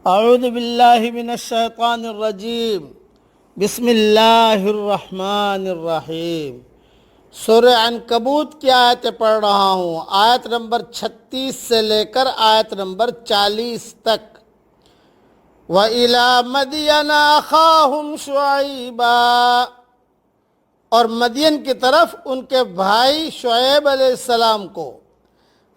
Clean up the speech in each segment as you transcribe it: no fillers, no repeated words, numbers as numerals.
اعوذ باللہ من الشیطان الرجیم بسم اللہ الرحمن الرحیم۔ سورہ عنکبوت کی آیتیں پڑھ رہا ہوں، آیت نمبر 36 سے لے کر آیت نمبر 40 تک۔ وَإِلَىٰ مَدْيَنَ أَخَاهُمْ شُعَيْبًا، اور مدین کی طرف ان کے بھائی شعیب علیہ السلام کو۔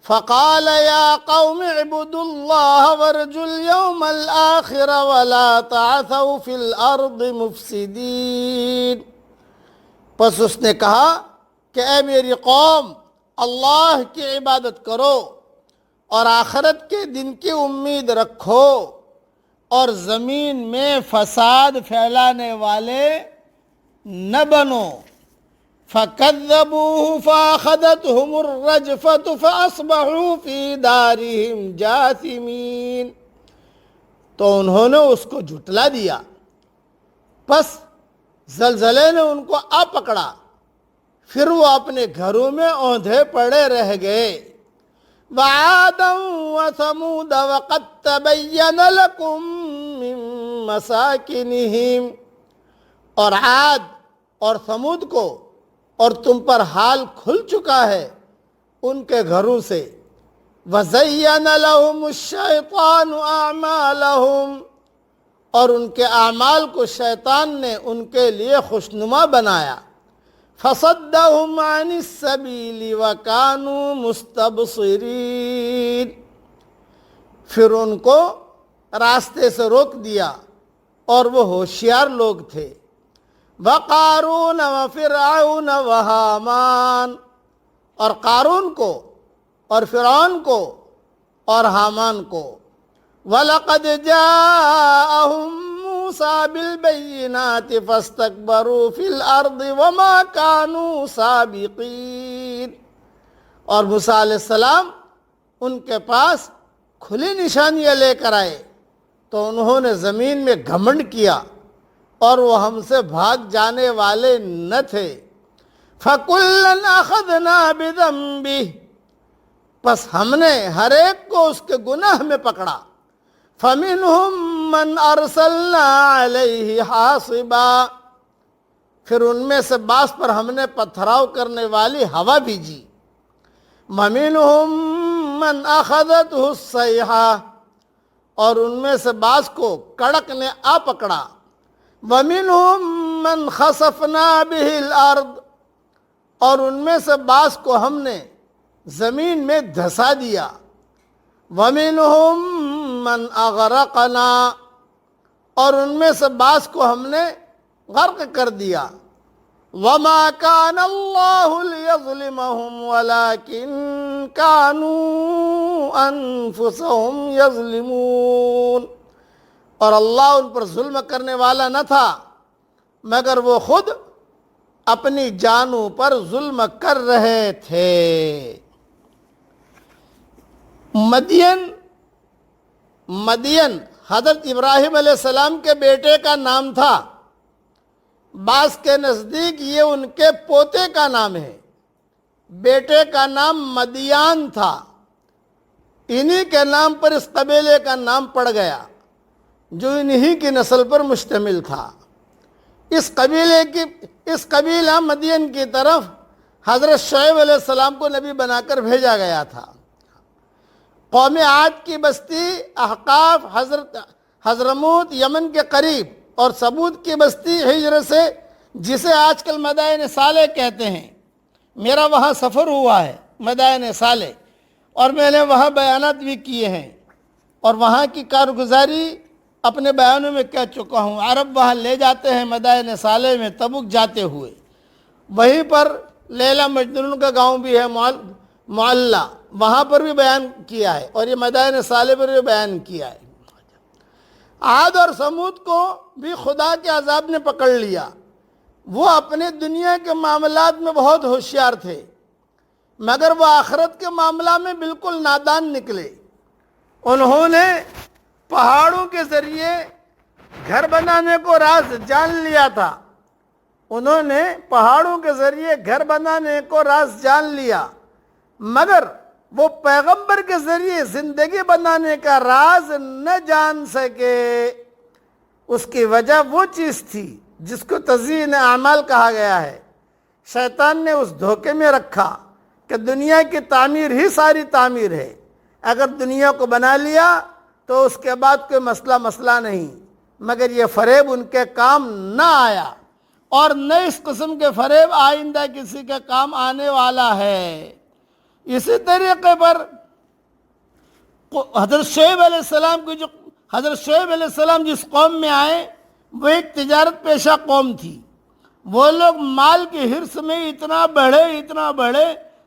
فقال یا قوم اعبدوا اللہ وارجوا اليوم الآخر ولا تعثوا فی الارض مفسدین۔ پس اس نے کہا کہ اے میری قوم، اللہ کی عبادت کرو اور آخرت کے دن کی امید رکھو اور زمین میں فساد پھیلانے والے نہ بنو۔ فَكَذَّبُوهُ فَأَخَذَتْهُمُ الرَّجْفَةُ فَأَصْبَحُوا فِي دَارِهِمْ جَاثِمِينَ، تو انہوں نے اس کو جھٹلا دیا، پس زلزلے نے ان کو آ پکڑا، پھر وہ اپنے گھروں میں اوندھے پڑے رہ گئے۔ وَعَادًا وَثَمُودَ وَقَدْ تَبَيَّنَ لَكُم مِّن مَّسَاكِنِهِمْ، اور عاد اور ثمود کو اور تم پر حال کھل چکا ہے ان کے گھروں سے۔ وَزَيَّنَ لَهُمُ الشَّيْطَانُ أَعْمَالَهُمْ، اور ان کے اعمال کو شیطان نے ان کے لیے خوشنما بنایا۔ فَصَدَّهُمْ عَنِ السَّبِيلِ وَكَانُوا مُسْتَبْصِرِينَ، پھر ان کو راستے سے روک دیا اور وہ ہوشیار لوگ تھے۔ وَقَارُونَ وَفِرْعَوْنَ وَحَامَانَ، اور قارون کو اور فرعون کو اور حامان کو۔ وَلَقَدْ جَاءَهُم مُّوسَىٰ بِالْبَيِّنَاتِ فَاسْتَكْبَرُوا فِي الْأَرْضِ وَمَا كَانُوا سَابِقِينَ، اور موسیٰ علیہ السلام ان کے پاس کھلی نشانیاں لے کر آئے تو انہوں نے زمین میں گھمنڈ کیا اور وہ ہم سے بھاگ جانے والے نہ تھے۔ فَكُلًّا أَخَذْنَا بِذَنبِهِ، پس ہم نے ہر ایک کو اس کے گناہ میں پکڑا۔ فَمِنْهُمْ مَنْ أَرْسَلْنَا عَلَيْهِ حَاصِبًا، پھر ان میں سے بعض پر ہم نے پتھراؤ کرنے والی ہوا بھیجی۔ وَمِنْهُمْ مَنْ أَخَذَتْهُ الصَّيْحَةُ، اور ان میں سے بعض کو کڑک نے آ پکڑا۔ وَمِنْهُمْ مَنْ خَسَفْنَا بِهِ الْأَرْضِ، اور ان میں سے بعض کو ہم نے زمین میں دھسا دیا۔ وَمِنْهُمْ مَنْ أَغْرَقْنَا، اور ان میں سے بعض کو ہم نے غرق کر دیا۔ وَمَا كَانَ اللَّهُ لِيَظْلِمَهُمْ وَلَكِنْ كَانُوا أَنفُسَهُمْ يَظْلِمُونَ، اور اللہ ان پر ظلم کرنے والا نہ تھا مگر وہ خود اپنی جانوں پر ظلم کر رہے تھے۔ مدین حضرت ابراہیم علیہ السلام کے بیٹے کا نام تھا، بعض کے نزدیک یہ ان کے پوتے کا نام ہے۔ بیٹے کا نام مدیان تھا، انہی کے نام پر اس قبیلے کا نام پڑ گیا جو انہی کی نسل پر مشتمل تھا۔ اس قبیلہ مدین کی طرف حضرت شعیب علیہ السلام کو نبی بنا کر بھیجا گیا تھا۔ قوم عاد کی بستی احقاف حضرموت یمن کے قریب، اور ثمود کی بستی ہجر سے، جسے آج کل مدائن صالح کہتے ہیں۔ میرا وہاں سفر ہوا ہے مدائن صالح، اور میں نے وہاں بیانات بھی کیے ہیں اور وہاں کی کارگزاری اپنے بیانوں میں کہہ چکا ہوں۔ عرب وہاں لے جاتے ہیں مدائن صالح میں تبوک جاتے ہوئے، وہیں پر لیلا مجنون کا گاؤں بھی ہے معلّہ، وہاں پر بھی بیان کیا ہے، اور یہ مدائن صالح پر بھی بیان کیا ہے۔ عاد اور ثمود کو بھی خدا کے عذاب نے پکڑ لیا۔ وہ اپنے دنیا کے معاملات میں بہت ہوشیار تھے مگر وہ آخرت کے معاملہ میں بالکل نادان نکلے۔ انہوں نے پہاڑوں کے ذریعے گھر بنانے کو راز جان لیا تھا، مگر وہ پیغمبر کے ذریعے زندگی بنانے کا راز نہ جان سکے، اس کی وجہ وہ چیز تھی جس کو تزیین اعمال کہا گیا ہے۔ شیطان نے اس دھوکے میں رکھا کہ دنیا کی تعمیر ہی ساری تعمیر ہے، اگر دنیا کو بنا لیا تو اس کے بعد کوئی مسئلہ نہیں، مگر یہ فریب ان کے کام نہ آیا، اور نہ اس قسم کے فریب آئندہ کسی کے کام آنے والا ہے۔ اسی طریقے پر حضرت شعیب علیہ السلام جس قوم میں آئے وہ ایک تجارت پیشہ قوم تھی۔ وہ لوگ مال کے حرص میں اتنا بڑھے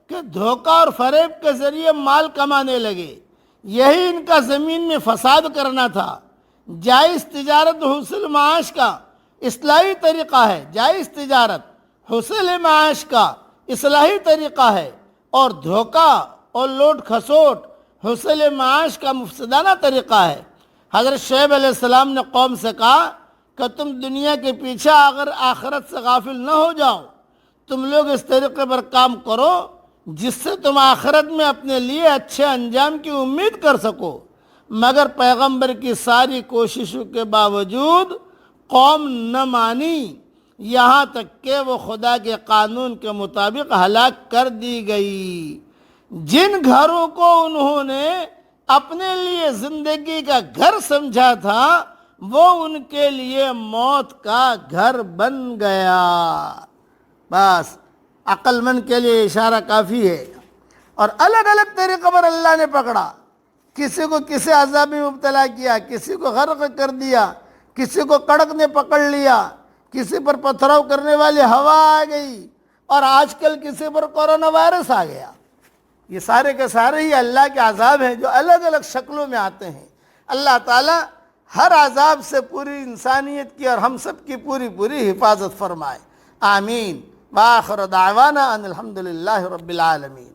کہ دھوکہ اور فریب کے ذریعے مال کمانے لگے۔ یہی ان کا زمین میں فساد کرنا تھا۔ جائز تجارت حصول معاش کا اصلاحی طریقہ ہے، جائز تجارت حصول معاش کا اصلاحی طریقہ ہے، اور دھوکہ اور لوٹ کھسوٹ حصول معاش کا مفسدانہ طریقہ ہے۔ حضرت شعیب علیہ السلام نے قوم سے کہا کہ تم دنیا کے پیچھے اگر آخرت سے غافل نہ ہو جاؤ، تم لوگ اس طریقے پر کام کرو جس سے تم آخرت میں اپنے لیے اچھے انجام کی امید کر سکو۔ مگر پیغمبر کی ساری کوششوں کے باوجود قوم نہ مانی، یہاں تک کہ وہ خدا کے قانون کے مطابق ہلاک کر دی گئی۔ جن گھروں کو انہوں نے اپنے لیے زندگی کا گھر سمجھا تھا وہ ان کے لیے موت کا گھر بن گیا۔ بس عقل مند کے لیے اشارہ کافی ہے۔ اور الگ الگ طریقے پر اللہ نے پکڑا، کسی کو کسی عذاب میں مبتلا کیا، کسی کو غرق کر دیا، کسی کو کڑک نے پکڑ لیا، کسی پر پتھراؤ کرنے والی ہوا آ گئی، اور آج کل کسی پر کورونا وائرس آ گیا۔ یہ سارے کے سارے ہی اللہ کے عذاب ہیں جو الگ الگ شکلوں میں آتے ہیں۔ اللہ تعالیٰ ہر عذاب سے پوری انسانیت کی اور ہم سب کی پوری حفاظت فرمائے، آمین۔ وآخر دعوانا ان الحمدللہ رب العالمین۔